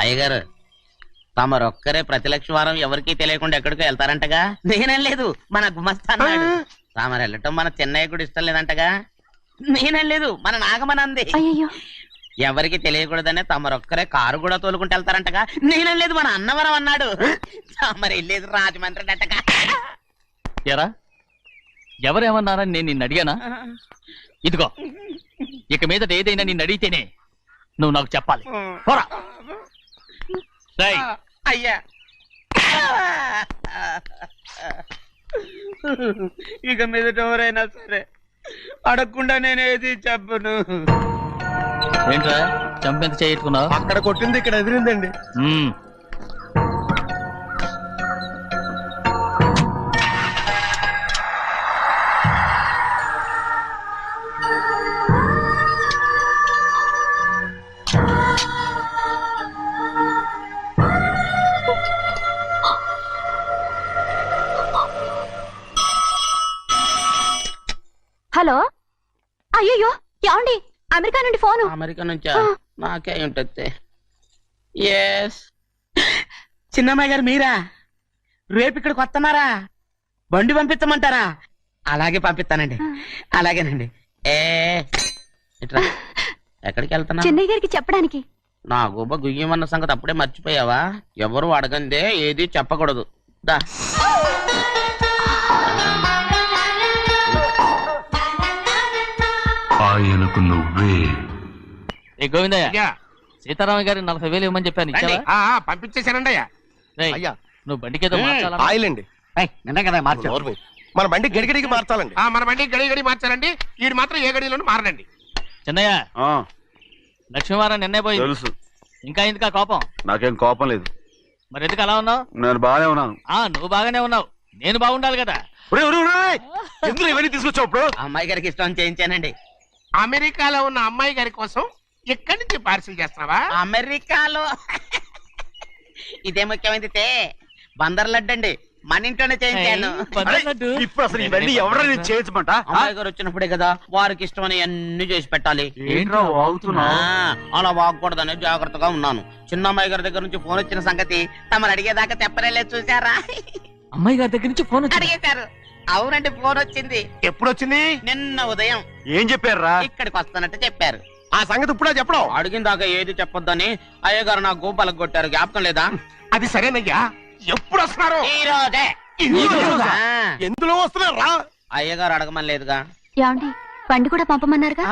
అయ్యగారు తమరొక్కరే ప్రతి లక్ష వారం ఎవరికీ తెలియకుండా ఎక్కడికో వెళ్తారంటగా? నేనేం లేదు, మన గుమస్తా అన్నాడు. తామరు వెళ్ళటం మన చెన్నయ్య కూడా ఇష్టం లేదంటగా? నేనేం లేదు, మన నాగమనంది. ఎవరికి తెలియకూడదనే తమరొక్కరే కారు కూడా తోలుకుంటూ వెళ్తారంటగా? నేనేం లేదు, మన అన్నవరం అన్నాడు. తమరు వెళ్ళేది రాజమండ్రి అంటగా. ఎరా ఎవరేమన్నారని నేను నిన్ను అడిగానా? ఇదిగో ఇక మీదట ఏదైనా నిన్ను అడిగితేనే నువ్వు నాకు చెప్పాలి. అయ్యా ఇక మీదట ఎవరైనా సరే అడగకుండా నేనేది చెప్పను. ఏంట్రా చంపెంత చేయించుకున్నావు? అక్కడ కొట్టింది ఇక్కడ ఎదిరిందండి. హలో, అయ్యో ఏమండి, అమెరికా నుండి ఫోను. అమెరికా నుంచా? నాకే ఉంటుంది. చిన్నమ్మాయి గారు మీరా? రేపు ఇక్కడికి వస్తున్నారా? బండి పంపిస్తామంటారా? అలాగే పంపిస్తానండి. అలాగేనండి. ఇట్రా. ఎక్కడికి వెళ్తున్నా? చెన్నై గారికి చెప్పడానికి. నా గుబ్బ గుయ్యమన్న సంగతి అప్పుడే మర్చిపోయావా? ఎవరు అడగందే ఏది చెప్పకూడదు. దా ఆయనకు నువ్వే. గోవిందయ్య, సీతారామ గారి 40,000 ఇవ్వమని చెప్పాను, ఇచ్చావా? పంపించేశానండి అయ్యా. నువ్వు బండికేదో ఆయిల్ అండి. నిన్న కదా మార్చా. మన బండి గడిగడికి మార్చాలండి. మన బండి గడిగడి మార్చాలండి. వీడు మాత్రం ఏ గడిలోనూ మారనండి. చిన్నయ్య, లక్ష్మీవారం నిన్నే పోయి తెలుసు. ఇంకా ఎందుకా కోపం? నాకేం కోపం లేదు. మరి ఎందుకు అలా ఉన్నావు? నేను బాగానే ఉన్నాను. నువ్వు బాగానే ఉన్నావు, నేను బాగుండాలి కదా. ఎందుకు ఇవన్నీ తీసుకొచ్చావు? ఇప్పుడు అమ్మాయి గారికి ఇష్టం చేయించానండి. అమెరికాలో ఉన్న అమ్మాయి గారి కోసం ఎక్కడి నుంచి పార్సిల్ చేస్తున్నావా? అమెరికాలో ఇదే ముఖ్యమైనది. బందర్ లడ్డు అండి, మన ఇంట్లోనే చేయించాను. ఇప్పుడు అసలు ఇవన్నీ ఎవరైనా చేయించమంట? అమ్మాయి గారు వచ్చినప్పుడే కదా వారికి ఇష్టమని అన్ని చేసి పెట్టాలి. ఏంట్రా వాగుతున్నా? అలా వాగకూడదని జాగ్రత్తగా ఉన్నాను. చిన్న అమ్మాయి గారి దగ్గర నుంచి ఫోన్ వచ్చిన సంగతి తమరు అడిగేదాకా చెప్పలేదు. చూసారా? అమ్మాయి గారి దగ్గర నుంచి ఫోన్ అడిగేశారు. అవునండి, ఫోన్ వచ్చింది. ఎప్పుడు వచ్చింది? నిన్న ఉదయం. ఏం చెప్పారా? ఇక్కడికి వస్తానంటే చెప్పారు. ఆ సంగతి ఇప్పుడే చెప్పడం. అడిగిన దాకా ఏది చెప్పొద్దని అయ్యగారు నా గోపాలకు కొట్టారు. జ్ఞాపకం లేదా? అది సరేనయ్యా. ఎప్పుడు వస్తున్నారు? ఈ రోజే. ఎందులో వస్తున్నారా? అయ్యగారు అడగమని లేదుగా. ఏమండి, బండి కూడా పంపమన్నారుగా?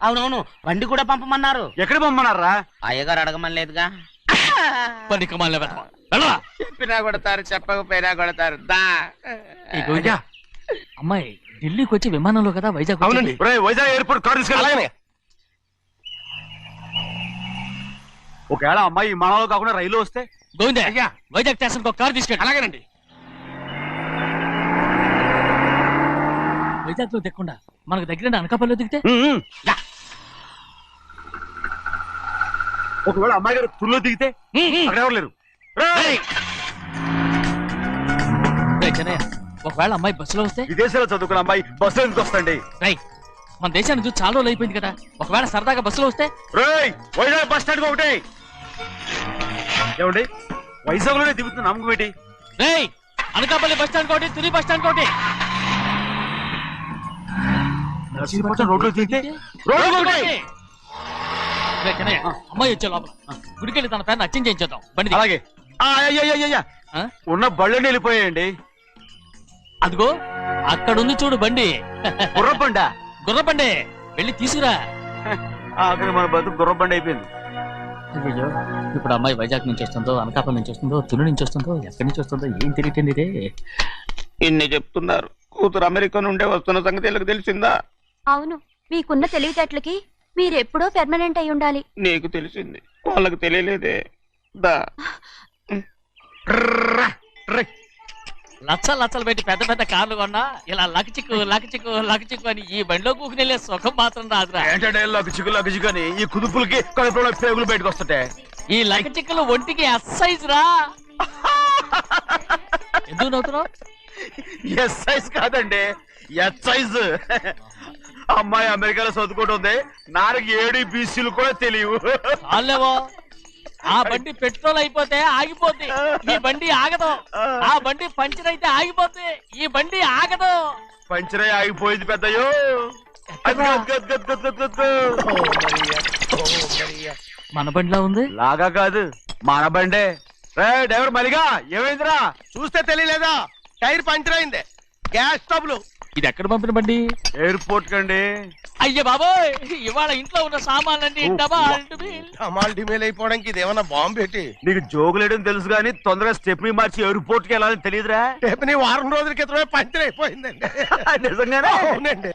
అవునవును, బండి కూడా పంపమన్నారు. ఎక్కడ పంపమన్నారా? అయ్యగారు అడగమని లేదుగా. చెప్పినా కొడతారు, చెప్పకపోయినా కొడతారు. అమ్మాయి ఢిల్లీకి వచ్చి విమానంలో కదా వైజాగ్. అవునండి. వైజాగ్ ఎయిర్పోర్ట్ కార్ తీసుకెళ్ళి. ఒకవేళ అమ్మాయి విమానంలో కాకుండా రైలు వస్తే? గోవిందా, వైజాగ్ స్టేషన్ కార్ తీసుకెళ్ళి. అలాగేనండి. వైజాగ్ లో దిక్కుండా మనకు దగ్గర అనకాపల్లిలో దిగితే? ఒకవేళ అమ్మాయి గారు తుల్లో దిగితే? అక్కడ ఎవరు లేరు. ఒకవేళ అమ్మాయి బస్సులో వస్తే? విదేశాల్లో చదువుకున్న అమ్మాయి బస్సులో ఎందుకు వస్తండి? మన దేశాన్ని చూసి చాలా రోజులు అయిపోయింది కదా, ఒకవేళ సరదాగా బస్సులో వస్తే? వైజాగ్ బస్ స్టాండ్ ఒకటి. ఏమండి, వైజాగ్ లోనే దిగుతున్న నమ్మకం ఏంటి? అనకాపల్లి బస్ స్టాండ్ కోటి, తుని బస్ స్టాండ్ కోటి. రోడ్లో దిగితే అమ్మాయి వచ్చే లోపల గుడికెళ్ళి తన పేరుని అచ్చం చేయించేద్దాం. బండి అలాగే. ఉన్న బళ్ళని వెళ్ళిపోయాయండి. అదిగో అక్కడుంది చూడు బండి. గుర్రబండా? గుర్రబండి, వెళ్ళి తీసుకురా. అక్కడ మన బతుకు గుర్రబండి అయిపోయింది. అయ్యో, ఇప్పుడు అమ్మాయి వైజాగ్ నుంచి వస్తుందో, అనకాపల్లి నుంచి వస్తుందో, తుని నుంచి వస్తుందో, ఎక్కడి నుంచి వస్తుందో ఏం తెలియటండి ఇదే. ఇన్ని చెప్తున్నారు, కూతురు అమెరికా నుండే వస్తున్న సంగతి వీళ్ళకి తెలిసిందా? అవును, మీకున్న తెలివితేటలకి మీరెప్పుడో పెర్మనెంట్ అయి ఉండాలి. నీకు తెలిసింది, వాళ్ళకి తెలియలేదే. దా లచ్చలు పెట్టి పెద్ద పెద్ద కార్లు కొన్నా ఇలా లకచిక్కు అని ఈ బండిలో కూకుని సుఖం మాత్రం రాదురా. ఏంటంటే లకచిక్కు అని ఈ కుదుపులకి కడుపులో పేగులు బయటకు వస్తుంటాయి. ఈ లకచిక్కులు ఒంటికి ఎక్సైజ్ రా. ఎందుకు నవ్వుతున్నావు? ఎక్సైజ్ కాదండి, ఎక్సైజ్. అమ్మాయి అమెరికాలో చదువుకుంటుంది, నాకు 7 BCలు కూడా తెలియవు. చాలేవో, ఆ బండి పెట్రోల్ అయిపోతే ఆగిపోద్ది, ఈ బండి ఆగదు. ఆ బండి పంచర్ అయితే ఆగిపోద్ది, ఈ బండి ఆగదు. పంచరే ఆగిపోయింది పెద్దయ్యో. మన బండిలా ఉంది. లాగా కాదు మన బండే. రే డ్రైవర్ మరిగా ఏమైందిరా? చూస్తే తెలియలేదా? టైర్ పంచర్ అయింది. Gas trouble. ఇది ఎక్కడ పంపిన బండి? ఎయిర్పోర్ట్ కండి. అయ్య బాబోయ్, ఇవాళ ఇంట్లో ఉన్న సామాన్లన్నీ డబాల్ అమాల్ డిమేల్ అయిపోవడానికి ఇది ఏమన్నా బాంబు పెట్టి. నీకు జోగులేయడం తెలుసు కానీ తొందరగా స్టెప్ని మార్చి ఎయిర్పోర్ట్ కి వెళ్ళాలని తెలియదురా? రేపు వారం రోజుల క్రితమే పంచర్ అయిపోయిందండి. నిజంగానే? అవునండి.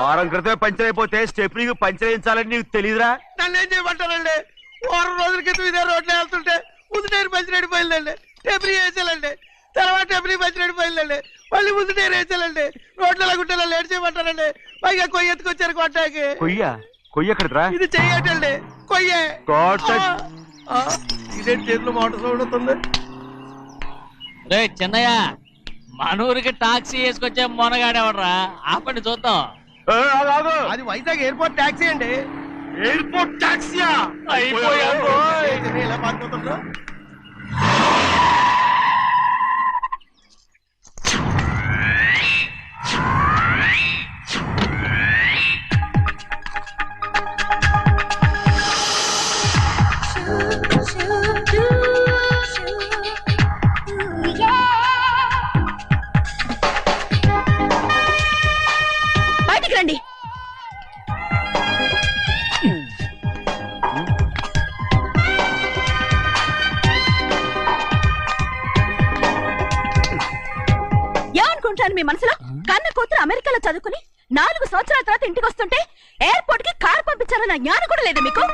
వారం క్రితమే పంచర్ అయిపోతే స్టెప్నీకి పంచర్ వేయించాలని నీకు తెలియదురా? నన్ను ఏం చేయమంటారండి? వారం రోజుల క్రితం ఇదే రోడ్లో వెళ్తుంటే ముందు టైర్ పంచర్ అయిపోయిందండి. టెబ్రీ వేసాలండి. తర్వాత టెబ్రీ పంచర్ అయిపోయిందండి. మళ్ళీ ముందు టైర్ వేసాలండి. రోడ్లలో గుట్టలో లేట్ చేయమంటారండి. పైగా కొయ్య ఎత్తుకొచ్చారు కొట్టాకి. కొయ్య ఎక్కడరా? ఇది చెయ్యటండి. కొయ్యే. ఇదే చేతులు మోటార్ సౌండ్ అవుతుంది. రే చిన్నయ్య, మనూరికి టాక్సీ వేసుకొచ్చే మొనగాడేవడరా? ఆపండి చూద్దాం. అది వైజాగ్ ఎయిర్పోర్ట్ టాక్సీ అండి. ఎయిర్పోర్ట్ టాక్సీయా? ఇలా పారిపోతుండ్రు. బయటికి రండి. ఏమనుకుంటాను మీ మనసులో? కన్న కూతురు అమెరికాలో చదువుకుని 4 సంవత్సరాల తర్వాత ఇంటికి వస్తుంటే ఎయిర్పోర్ట్ కి కార్ పంపించాలన్న జ్ఞానం కూడా లేదా మీకు?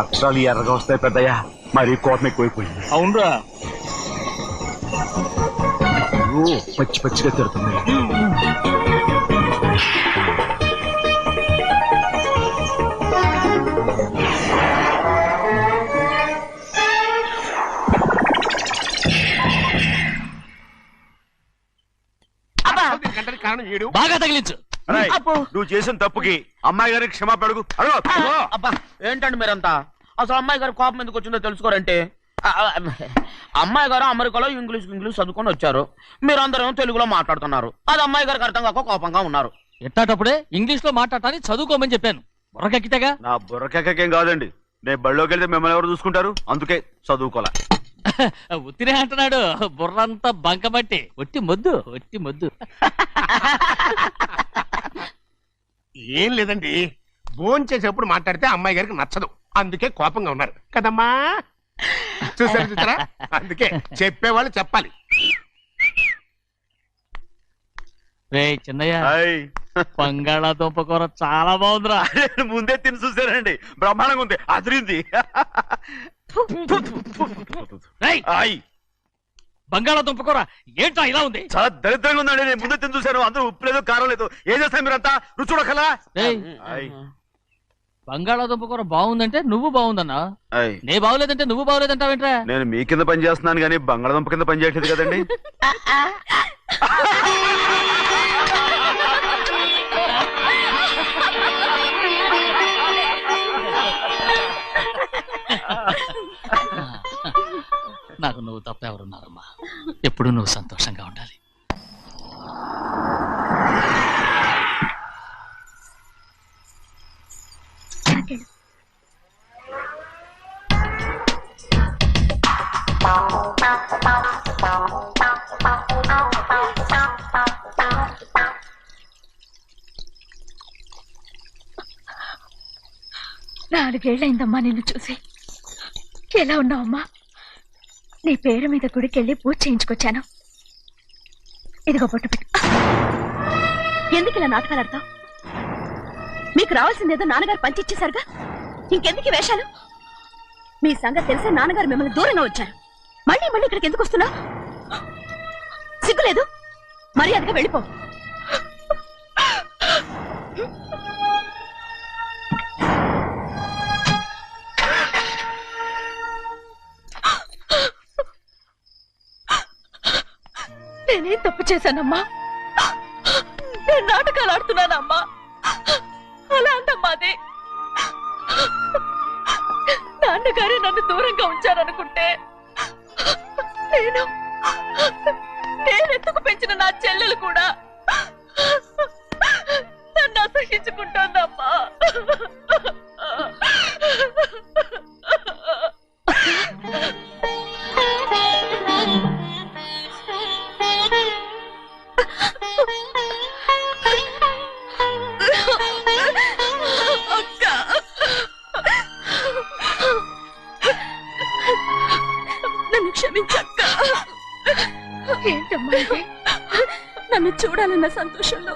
అక్షరాలు ఎర్రగా వస్తాయి పెద్దయ్యా. మరి కోపం ఎక్కువైపోయింది. అవునరా, పచ్చి పచ్చిగా తిడుతుంది. కారణం ఏడు. బాగా తగిలించు. నువ్వు చేసిన తప్పుకి అమ్మాయి గారికి క్షమాపణ అడుగు. అబ్బా ఏంటండి మీరంతా? అసలు అమ్మాయి గారు కోపం ఎందుకు వచ్చిందో తెలుసుకోరంటే, అమ్మాయి గారు అమెరికాలో ఇంగ్లీష్ చదువుకొని వచ్చారు. మీరందరూ తెలుగులో మాట్లాడుతున్నారు. అది అమ్మాయి గారికి అర్థం కాక కోపంగా ఉన్నారు. ఎట్టాటప్పుడే ఇంగ్లీష్ లో మాట్లాడటానికి చదువుకోమని చెప్పాను. బుర్రకెక్కితేగా. నా బుర్రకెక్కకేం కాదండి. నేను బళ్ళోకి వెళ్తే మిమ్మల్ని ఎవరు చూసుకుంటారు? అందుకే చదువుకోలే. ఉత్తినే అంటున్నాడు. బుర్రంతా బంకబట్టి ఒట్టి మొద్దు. ఏం లేదండి, భోజనం చేసేప్పుడు మాట్లాడితే అమ్మాయి గారికి నచ్చదు. అందుకే కోపంగా ఉన్నారు కదమ్మా. చూసారా? అందుకే చెప్పేవాళ్ళు చెప్పాలి. రే చిన్నయ్య, బంగాళాదుంప కూర చాలా బాగుందిరా. ముందే తిని చూసానండి, బ్రహ్మాండంగా ఉంది, అదిరింది. బంగాళాదుంప కూర ఏంటా ఇలా ఉంది? చాలా దరిద్రంగా ఉందండి. నేను ముందే తిని చూశాను. అందరూ ఉప్పు లేదు, కారం లేదు. ఏం చేస్తాను మీరంతా? రుచి చూడకలా. బంగాళాదుంప కూర బాగుందంటే నువ్వు బాగుందన్నా, నే బాగులేదంటే నువ్వు బాగులేదంటావేంట్రా? నేను మీ కింద పని చేస్తున్నాను కానీ బంగాళాదుంప కింద పని చేయట్లేదు కదండి. నాకు నువ్వు తప్ప ఎవరున్నారమ్మా? ఎప్పుడు నువ్వు సంతోషంగా ఉండాలి. నాలుగేళ్లైందమ్మా నిన్ను చూసి. ఎలా ఉన్నావమ్మా? నీ పేరు మీద గుడికెళ్ళి పూజ చేయించుకొచ్చాను. ఇదిగో బొట్టు పెట్టు. ఎందుకు ఇలా నాటకాలు ఆడతావు? మీకు రావాల్సిందేదో నాన్నగారు పంచిచ్చేశారుగా, ఇంకెందుకు ఈ వేషాలు? మీ సంగతి తెలిసే నాన్నగారు మిమ్మల్ని దూరంగా వచ్చారు. మళ్ళీ మళ్ళీ ఇక్కడికి ఎందుకు వస్తున్నావు? సిగ్గులేదు? మర్యాదగా వెళ్ళిపో. నేనేం తప్పు చేశానమ్మా? నేను నాటకాలు ఆడుతున్నానమ్మా. అలా అంటమ్మా అది. నాన్నగారే నన్ను దూరంగా ఉంచారనుకుంటే నేనెత్తుకు పెంచిన నా చెల్లెలు కూడా నన్ను అసహించుకుంటోందమ్మా. నన్ను క్షమించక్క. ఏంటమ్మా ఇది? నన్ను చూడాలన్న సంతోషంలో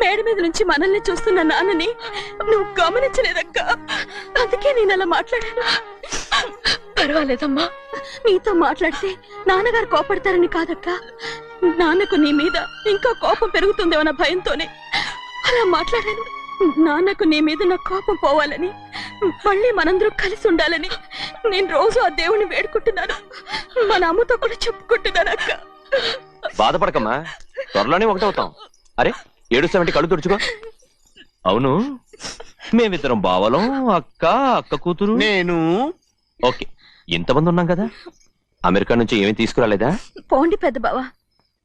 మేడ మీద నుంచి మనల్ని చూస్తున్న నాన్నని నువ్వు గమనించలేదక్క. అందుకే నేను అలా మాట్లాడాను. పర్వాలేదమ్మా, నీతో మాట్లాడితే నాన్నగారు కోపడతారని కాదక్క. నాన్నకు నీ మీద ఇంకా కోపం పెరుగుతుందేమన్న భయంతోనే అలా మాట్లాడాను. నాన్నకు నీ మీద నా కోపం పోవాలని, మళ్ళీ మనందరూ కలిసి ఉండాలని నేను రోజు ఆ దేవుణ్ణి వేడుకుంటున్నాను. మన అమ్మతో కూడా చెప్పుకుంటున్నాను అక్క. బాధపడకమ్మా, త్వరలోనే ఒకటవుతాం. అరే ఏడుస్తామంటే కళ్ళు తుడుచుకో. అవును, మేమిద్దరం బావలం, అక్క కూతురు, నేను. ఓకే, ఇంతమంది ఉన్నాం కదా. అమెరికా నుంచి ఏమీ తీసుకురాలేదా? పోండి పెద్ద బావ,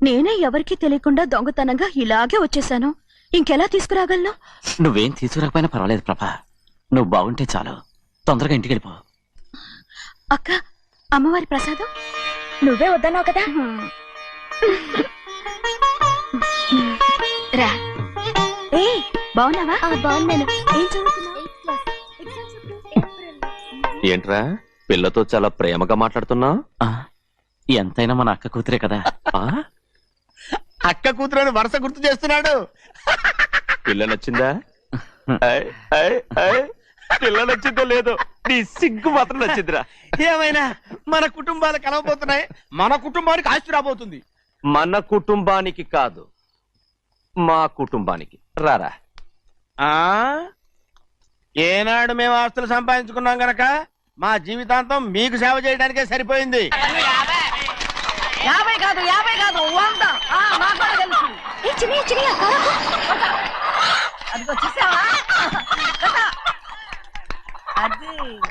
నేనే ఎవరికీ తెలియకుండా దొంగతనంగా ఇలాగే వచ్చేసాను. ఇంకెలా తీసుకురాగలను? నువ్వేం తీసుకురాకపోయినా పర్వాలేదు ప్రభా. నువ్వు బాగుంటే చాలు. తొందరగా ఇంటికి వెళ్ళిపో. అక్క, అమ్మవారి ప్రసాదం నువ్వే వద్దన్నావు కదా. రా. ఏ బాగున్నావా? బాగున్నాను. ఏం చదువుతున్నావు? ఏంట్రా పిల్లతో చాలా ప్రేమగా మాట్లాడుతున్నావు? ఎంతైనా మన అక్క కూతురే కదా. అక్క కూతురని వరుస గుర్తు చేస్తున్నాడు. పిల్ల నచ్చిందా? పిల్ల నచ్చిందో లేదో, నీ సిగ్గు మాత్రం నచ్చిందిరా. ఏమైనా మన కుటుంబాలు కలవబోతున్నాయి. మన కుటుంబానికి ఆస్తి రాబోతుంది. మన కుటుంబానికి కాదు, మా కుటుంబానికి. రారా. ఏనాడు మేము ఆస్తులు సంపాదించుకున్నాం గనక మా జీవితాంతం మీకు సేవ చేయడానికే సరిపోయింది. 50 కాదు 100. అదిగో చూసావా?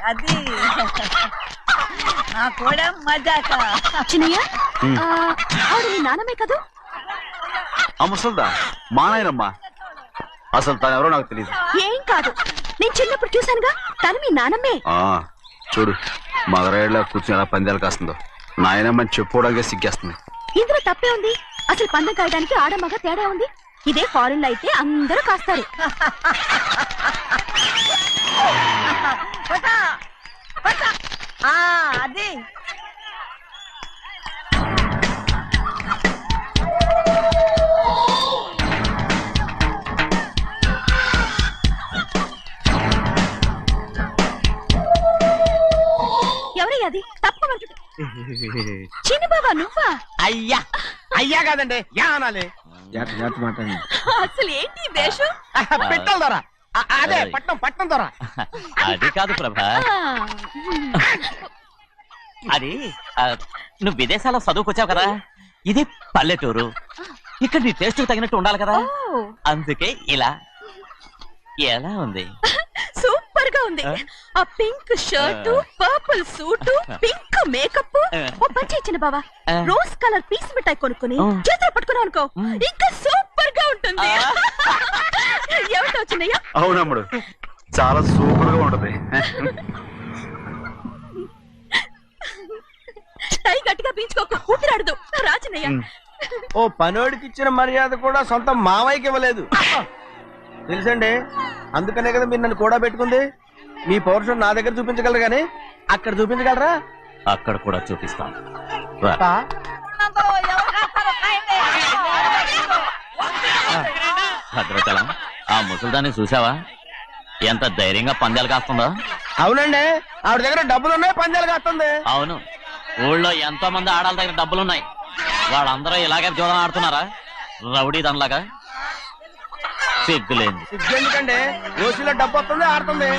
అది నా కూడా మజాక. చిన్నయ్య, ఆవిడ నీ నాన్నమే కదూ? ముసల్దా మా నాయనమ్మా. అసలు తను ఎవరో నాకు తెలియదు. ఏం కాదు, నేను చిన్నప్పుడు చూశానుగా. తను మీ నాన్నమ్మే. చూడు మగరాయిలా కూర్చుని ఎలా పందాలు కాస్తుందో. నాయనమ్మని చెప్పుకోవడానికి సిగ్గేస్తుంది. ఇందులో తప్పే ఉంది? అసలు పందెం కాయడానికి ఆడమగ తేడా ఉంది. ఇదే ఫారెన్ లో అయితే అందరూ కాస్తారు. అది ఎవరయ్యా? అది తప్పమంటుంది. చిన్న బాబా నువ్వా? అయ్యా కాదండి, యా అనాలి. అసలు ఏంటి వేషం? పెట్టాలి దొర. అదే పట్నం దొర. అది కాదు ప్రభా. అది నువ్వు విదేశాల్లో చదువుకొచ్చావు కదా. ఇది పల్లెటూరు. ఇక్కడ నీ టేస్ట్ తగినట్టు ఉండాలి కదా. అందుకే ఇలా. ఎలా ఉంది? సూపర్ గా ఉంది. ఆ pink shirt, purple suit, pink makeup. ఓ పని ఇచ్చిన బావా, రోజ్ కలర్ పీస్ మిఠాయి కొనుక్కుని చేతులు పట్టుకున్నావు అనుకో, ఇంకా సూపర్ గా ఉంటుంది. ఏమిటో వచ్చిందయ్యా? అవునమ్ముడు, చాలా సూపర్ గా ఉంటది. టై గట్టిగా పీంచుకోకు, ఊపిరాడదు. రాజనయ్య, ఓ పనోడికి ఇచ్చిన మర్యాద కూడా సొంత మావయ్యకి ఇవ్వలేదు తెలుసండి. అందుకనే కదా మీరు నన్ను కూడా పెట్టుకుంది. మీ పౌరుషం నా దగ్గర చూపించగలరు కానీ అక్కడ చూపించగలరా? అక్కడ కూడా చూపిస్తాను రా. పా. భద్రాచలం ఆ ముసలిదాన్ని చూసావా ఎంత ధైర్యంగా పందాలు కాస్తుందో? అవునండి, ఆవిడ దగ్గర డబ్బులు ఉన్నాయి, పందాలు కాస్తుంది. అవును, ఊళ్ళో ఎంతో మంది ఆడాళ్ళ దగ్గర డబ్బులున్నాయి. వాళ్ళందరూ ఇలాగే జోదం ఆడుతున్నారా రౌడీ దానిలాగా? సిగ్గులేదు. ఎందుకండి ఓసీలో డబ్బు వస్తుంది, ఆడుతుంది.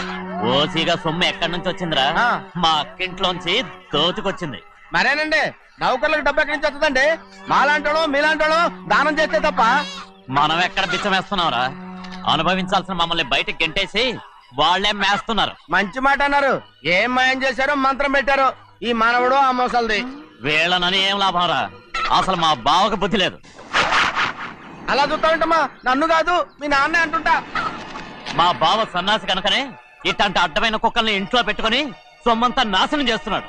ఓసీగా సొమ్ము ఎక్కడి నుంచి వచ్చిందిరా? ఆ. మా అక్కింట్లోంచి దోచుకొచ్చింది. మరేనండి, నౌకర్లకు డబ్బు ఎక్కడి నుంచి వస్తుందండి? మాలాంటోళ్ళు మీలాంటోళ్ళు దానం చేస్తే తప్ప. మనం ఎక్కడ బిచ్చం వేస్తున్నావురా? అనుభవించాల్సిన మమ్మల్ని బయటకు గెంటేసి వాళ్లే మేస్తున్నారు. మంచి మాట అన్నారు. ఏం మాయం చేశారో మంత్రం పెట్టారో ఈ మానవుడు ఆ మోసల్ది. వీళ్ళనని ఏం లాభం రా? అసలు మా బావకు బుద్ధి లేదు. అలా చూస్తా ఉంటామా? నన్ను కాదు మీ నాన్నే అంటుంటా. మా బావ సన్నాసి కనుకనే ఇట్లాంటి అడ్డమైన కుక్కల్ని ఇంట్లో పెట్టుకుని సొమ్మంతా నాశనం చేస్తున్నాడు.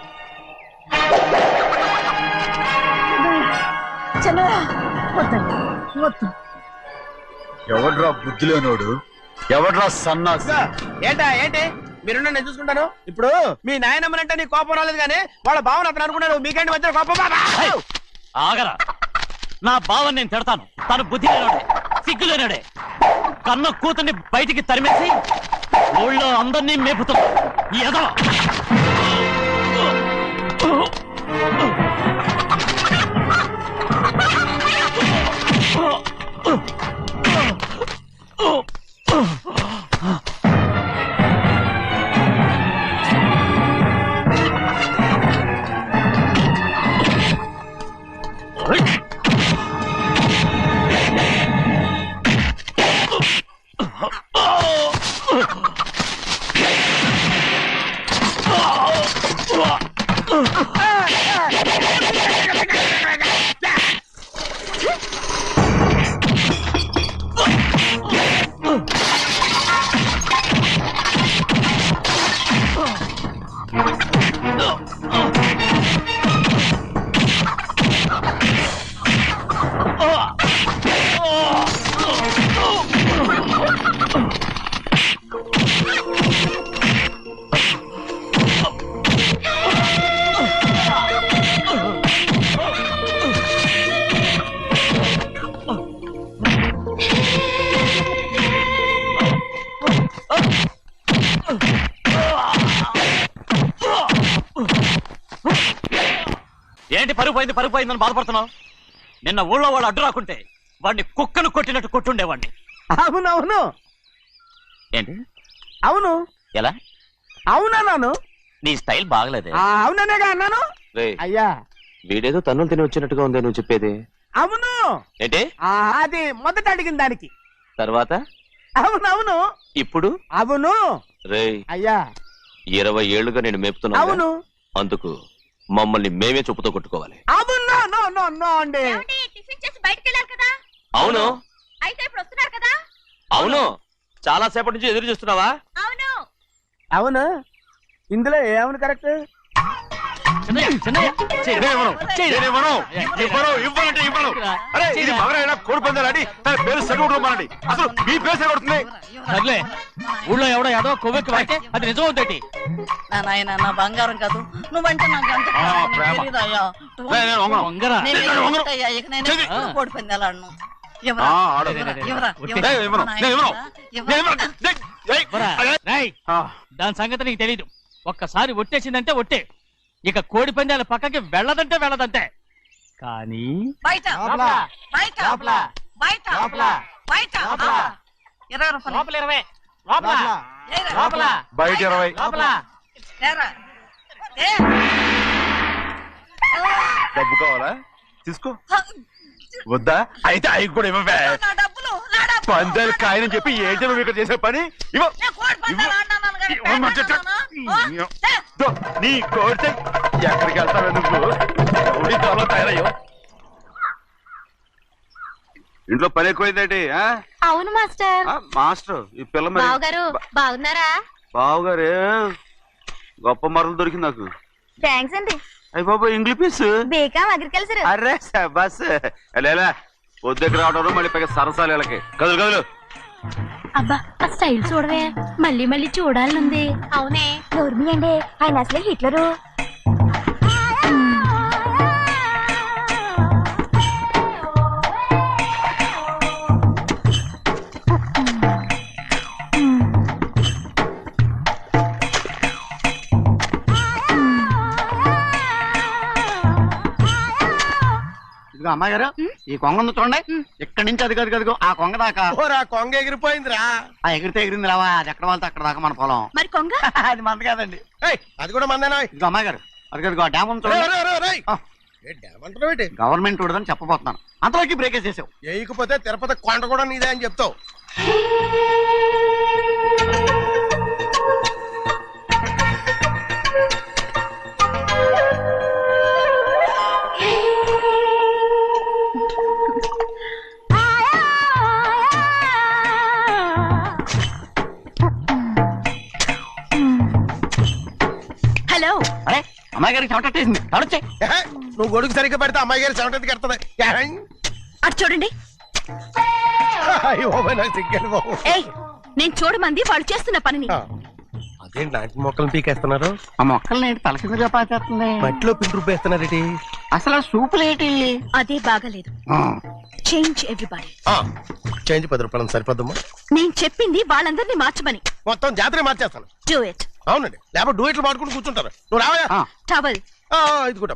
ఎవడ్రా బుద్ధిలోనోడు? ఎవడ్రా సన్నాసి? ఏంటా ఏంటి? మీరు నేను చూసుకుంటాను. ఇప్పుడు మీ నాయనమ్మనంటే నీ కోపం రాలేదు కానీ వాళ్ళ భావన అతను అనుకున్నాడు. మీకేంటి మధ్య కోపం? ఆగరా, నా బావని నేను తిడతాను. తను బుద్ధి లేనాడే, సిగ్గు లేనాడే. కన్న కూతుర్ని బయటికి తరిమేసి ఊళ్ళో అందరినీ మేపుతున్నా. ఏదో ఏంటి పరుగు పోయిందని బాధపడుతున్నావు? నిన్న ఊళ్ళో వాళ్ళు అడ్డు రాకుంటే వాడిని కుక్కను కొట్టినట్టు కొట్టుండేవాడిని. అవునవును. ఏంటి? అవును. ఎలా? అవునన్నాను. నీ స్టైల్ బాగలేదే. అవుననేగా అన్నాను. అయ్యా వీడేదో తన్నులు తిని వచ్చినట్టుగా ఉంది నువ్వు చెప్పేది. అవును. ఏంటి? అది మొదట అడిగిన దానికి తర్వాత అవునవును. ఇప్పుడు అవును. రేయ్, అయ్యా 20 ఏళ్లుగా నేను మేపుతున్నా. అవును. అందుకు మమ్మల్ని మేమే చెప్పుతో కొట్టుకోవాలి. అవును. నో నో నో అండి. టిఫిన్ చేసి బయటికి వెళ్ళారు కదా? అవును. అయితే ఇప్పుడు వస్తున్నారు కదా? అవును. చాలా సేపటి నుంచి ఎదురు చూస్తున్నావా? అవును. అవును. ఇందులో ఏమని కరెక్ట్? సర్లే, ఊళ్ళో ఎవడో ఏదో కొవ్వెక్కి వాడితే అది నిజం అవుతాయి. నాయన నా బంగారం కాదు నువ్వంటే నాకు అంత తెలీదయ్యా. ఇక నేను కోడి పందాలాడను. దాని సంగతి నీకు తెలీదు. ఒక్కసారి ఒట్టేసిందంటే ఒట్టే. ఇక కోడి పందాల పక్కకి వెళ్ళదంటే వెళ్ళదంటే. కానీ బయట బయట బయట బయట 20 రూపాయలు. లోపల 20, లోపల లోపల బయట 20. లోపల. ఏరా. డబ్బు కావాలా? తీసుకో. వద్దా? అయితే అవి కూడా ఇవ్వవే. నా డబ్బులు పందాలు కాయని చెప్పి ఏంటి నువ్వు ఇక్కడ చేసే పని? ఇవ్వ. కోడి పందాలు ఆడినాను కానీ నీ కోరితే ఎక్కడికి వెళ్తావే నువ్వు? తయారయ్యో. ఇంట్లో పని ఎక్కువైందేంటి? అవును మాస్టర్. మాస్టర్ ఈ పిల్ల మరి బావగారు బాగున్నారా? బావుగారే గొప్ప మరలు దొరికింది నాకు. థ్యాంక్స్ అండి. అయ్యి బాబు ఇంగ్లీష్ పీస్. BCom agriculture. అరే బస్ లేలా వద్దకు రావడం మళ్ళీ పైగా సరసాలు వీళ్ళకి. కదులు కదులు అబ్బా ఆ స్టైల్ చూడవే మళ్ళీ మళ్ళీ చూడాలనుంది. అవునే నోర్మి అండి, ఆయన అసలే హిట్లరు. ఇదిగో అమ్మాయి గారు, ఈ కొంగ ఉంది చూడండి, ఇక్కడి నుంచి అది కదిగో ఆ కొంగ దాకా. ఆ కొంగ ఎగిరిపోయిందిరా. ఆ ఎగిరితే ఎగిరింది రావా, అది ఎక్కడ వాళ్ళతో అక్కడ దాకా మన పొలం. మరి కొంగ అది మంద కాదండి. అది కూడా మందేనా? ఇదిగో అమ్మాయి గారు, అది కదిగో డ్యామ్ ఉంది చూడండి. గవర్నమెంట్ చూడదని చెప్పబోతున్నాను, అంతలోకి బ్రేక్ వేసేసావు. వేయకపోతే తిరుపతి కొండ కూడా నీదే అని చెప్తావు. హలో. అరే అమ్మాయి గారికి చెమటేసింది, తడొచ్చే. నువ్వు గొడుగు సరిగ్గా పెడితే అమ్మాయి గారి చెమటెత్తి కడుతుంది. అటు చూడండి. ఏయ్, నేను చూడమంది వాళ్ళు చేస్తున్న పనిని. అదేంటి నాటి మొక్కలను పీకేస్తున్నారు? ఆ మొక్కల్ని తల కిందగా పాచేస్తుంది. మట్టిలో పిండి రూపేస్తున్నారేటి? అసలు సూపులేటి? అదే బాగాలేదు. Change everybody. చేంజ్ 10 రూపాయలు సరిపోద్దమ్మా. నేను చెప్పింది వాళ్ళందరినీ మార్చమని. మొత్తం జాతర మార్చేస్తాను. Do it. అవునండి, లేకపోతే డూయిట్లు మాడుకుంటూ కూర్చుంటారు. నువ్వు రావయా? టవల్. ఇది కూడా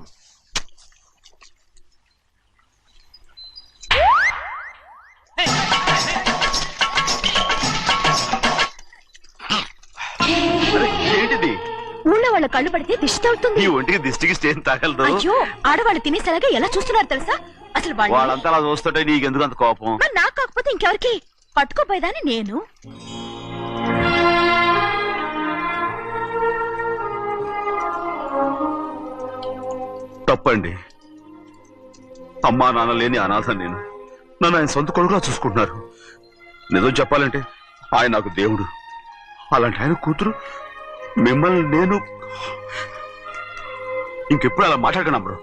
ఏంటిది? ఊళ్ళో వాళ్ళ కళ్ళు పడితే దిష్టి తగులుతుంది. ఈ ఒంటికి దిష్టికి స్టేన్ తగలదు. అయ్యో, ఆడవాళ్ళు తినేసేలాగా ఎలా చూస్తున్నారు తెలుసా? అసలు వాళ్ళంతా అలా చూస్తుంటే నీకెందుకు అంత కోపం? మరి నాకు కాకపోతే ఇంకెవరికి? పట్టుకోపోయేదాన్ని నేను. తప్పండి. అమ్మా నాన్న లేని అనాథ నేను. నన్ను ఆయన సొంత కొడుకులా చూసుకుంటున్నారు. నిజం చెప్పాలంటే ఆయన నాకు దేవుడు. అలాంటి ఆయన కూతురు మిమ్మల్ని నేను ఇంకెప్పుడు అలా మాట్లాడగలను బ్రో.